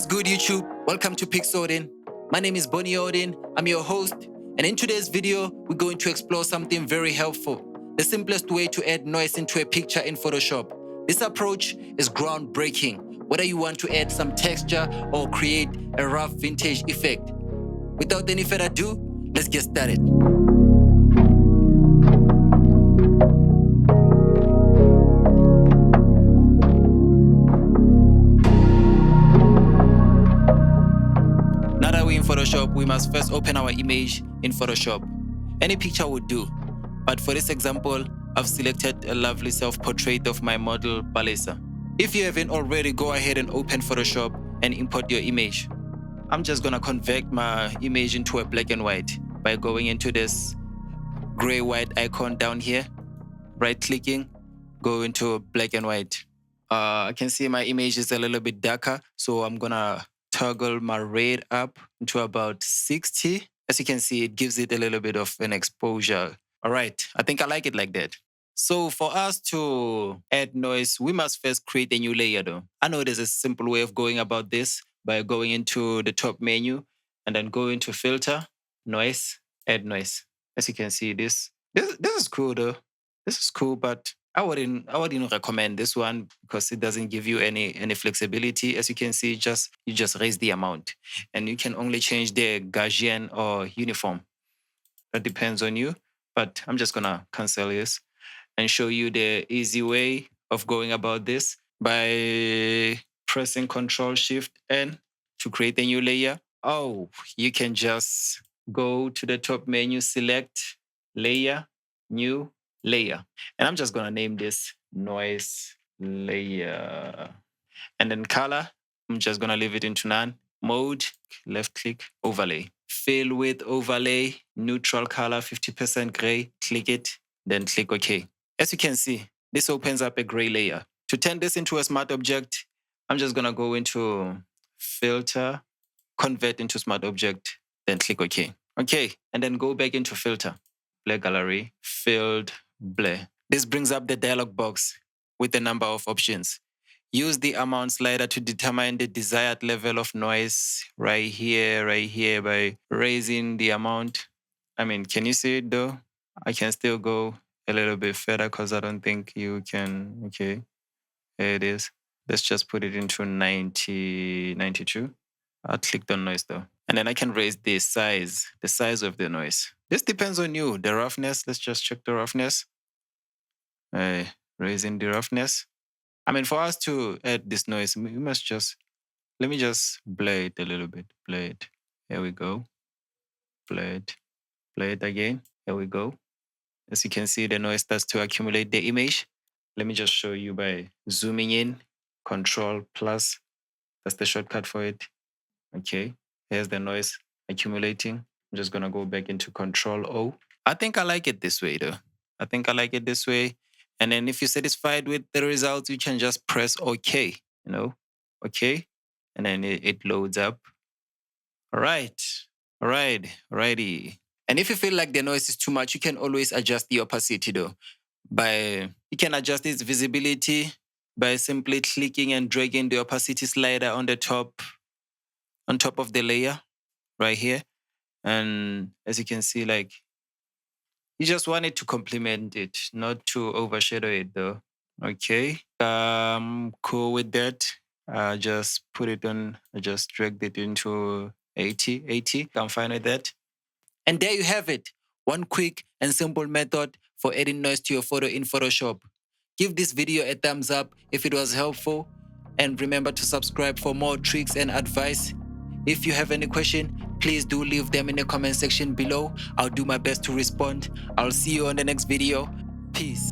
good, YouTube? Welcome to Pixodin. My name is Bonnie Odin. I'm your host, and in today's video, we're going to explore something very helpful: the simplest way to add noise into a picture in Photoshop. This approach is groundbreaking, whether you want to add some texture or create a rough vintage effect. Without any further ado, let's get started. Now that we're in Photoshop, we must first open our image in Photoshop. Any picture would do, but for this example, I've selected a lovely self-portrait of my model, Balesa. If you haven't already, go ahead and open Photoshop and import your image. I'm just gonna convert my image into a black and white by going into this gray-white icon down here, right-clicking, go into black and white. I can see my image is a little bit darker, so I'm gonna toggle my red up to about 60. As you can see, it gives it a little bit of an exposure. All right, I think I like it like that. So for us to add noise, we must first create a new layer though. I know there's a simple way of going about this by going into the top menu and then go into filter, noise, add noise. As you can see, this is cool though. This is cool, but I wouldn't recommend this one because it doesn't give you any flexibility. As you can see, you just raise the amount and you can only change the Gaussian or uniform. That depends on you, but I'm just gonna cancel this and show you the easy way of going about this by pressing Ctrl-Shift-N to create a new layer. Oh, you can just go to the top menu, select layer, new layer. And I'm just gonna name this noise layer. And then color, I'm just gonna leave it into none. Mode, left click, overlay. Fill with overlay, neutral color, 50% gray, click it, then click OK. As you can see, this opens up a gray layer. To turn this into a smart object, I'm just gonna go into filter, convert into smart object, then click OK. Okay, and then go back into filter, blur gallery, filled blur. This brings up the dialog box with a number of options. Use the amount slider to determine the desired level of noise right here by raising the amount. I mean, can you see it though? I can still go a little bit further because I don't think you can. Okay, here it is. Let's just put it into 90, 92. I'll click on noise though. And then I can raise the size of the noise. This depends on you. The roughness, let's just check the roughness. Raising the roughness. I mean, for us to add this noise, we must just, let me just blur it a little bit. Blur it. Here we go. Blur it again. Here we go. As you can see, the noise starts to accumulate the image. Let me just show you by zooming in. Control+. That's the shortcut for it. Okay. Here's the noise accumulating. I'm just going to go back into Control-O. I think I like it this way though. I think I like it this way. And then if you're satisfied with the results, you can just press OK, OK. And then it loads up. Alrighty. And if you feel like the noise is too much, you can always adjust the opacity though. You can adjust its visibility by simply clicking and dragging the opacity slider on top of the layer right here. And as you can see, like, you just want it to complement it, not to overshadow it though. Okay, cool with that. I just put it on, I just dragged it into 80. I'm fine with that. And there you have it. One quick and simple method for adding noise to your photo in Photoshop. Give this video a thumbs up if it was helpful. And remember to subscribe for more tricks and advice. If you have any question, please do leave them in the comment section below. I'll do my best to respond. I'll see you on the next video. Peace.